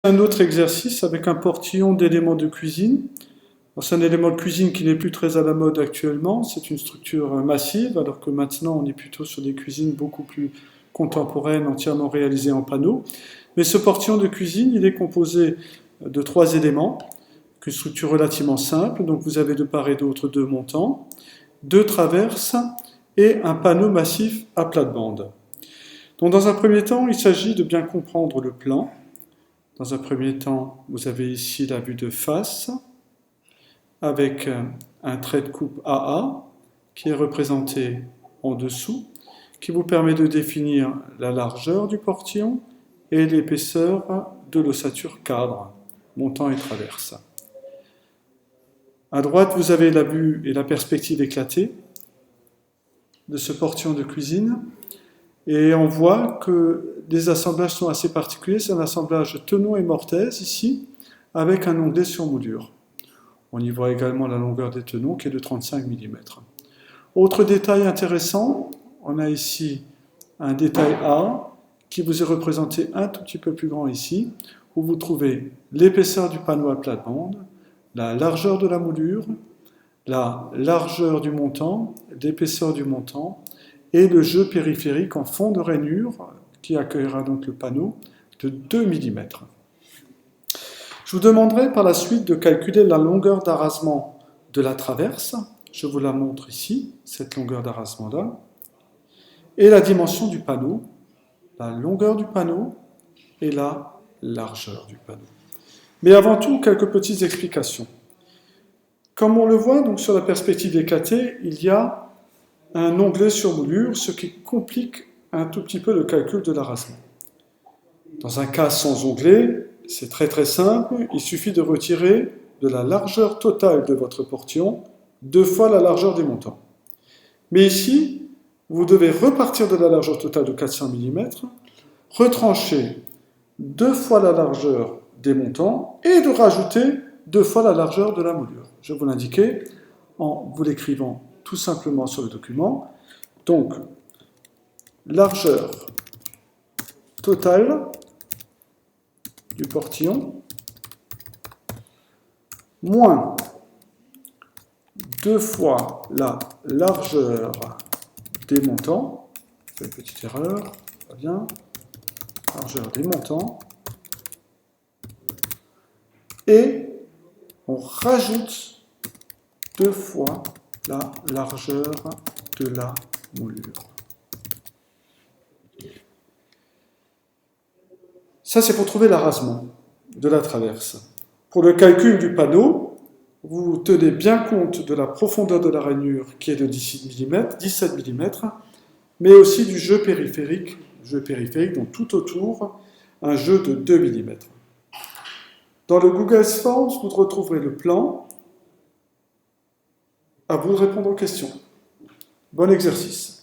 Un autre exercice avec un portillon d'éléments de cuisine. C'est un élément de cuisine qui n'est plus très à la mode actuellement, c'est une structure massive, alors que maintenant on est plutôt sur des cuisines beaucoup plus contemporaines, entièrement réalisées en panneaux. Mais ce portillon de cuisine, il est composé de 3 éléments, une structure relativement simple, donc vous avez de part et d'autre 2 montants, 2 traverses et un panneau massif à plate-bande. Donc dans un premier temps, il s'agit de bien comprendre le plan. Dans un premier temps, vous avez ici la vue de face, avec un trait de coupe AA qui est représenté en dessous, qui vous permet de définir la largeur du portillon et l'épaisseur de l'ossature cadre, montant et traverse. À droite, vous avez la vue et la perspective éclatée de ce portillon de cuisine, et on voit que les assemblages sont assez particuliers. C'est un assemblage tenon et mortaise ici, avec un onglet sur moulure. On y voit également la longueur des tenons qui est de 35 mm. Autre détail intéressant, on a ici un détail A qui vous est représenté un tout petit peu plus grand ici, où vous trouvez l'épaisseur du panneau à plate-bande, la largeur de la moulure, la largeur du montant, l'épaisseur du montant, et le jeu périphérique en fond de rainure, qui accueillera donc le panneau, de 2 mm. Je vous demanderai par la suite de calculer la longueur d'arasement de la traverse. Je vous la montre ici, cette longueur d'arasement-là. Et la dimension du panneau, la longueur du panneau et la largeur du panneau. Mais avant tout, quelques petites explications. Comme on le voit donc sur la perspective éclatée, il y a un onglet sur moulure, ce qui complique un tout petit peu le calcul de l'arasement. Dans un cas sans onglet, c'est très simple, il suffit de retirer de la largeur totale de votre portillon 2 fois la largeur des montants. Mais ici, vous devez repartir de la largeur totale de 400 mm, retrancher 2 fois la largeur des montants et de rajouter 2 fois la largeur de la moulure. Je vais vous l'indiquer en vous l'écrivant tout simplement sur le document. Donc, largeur totale du portillon moins 2 fois la largeur des montants, c'est une petite erreur, pas bien, largeur des montants, et on rajoute 2 fois la largeur de la moulure. Ça, c'est pour trouver l'arasement de la traverse. Pour le calcul du panneau, vous tenez bien compte de la profondeur de la rainure qui est de 17 mm, mais aussi du jeu périphérique, donc tout autour, un jeu de 2 mm. Dans le Google Forms, vous retrouverez le plan. À vous de répondre aux questions. Bon exercice.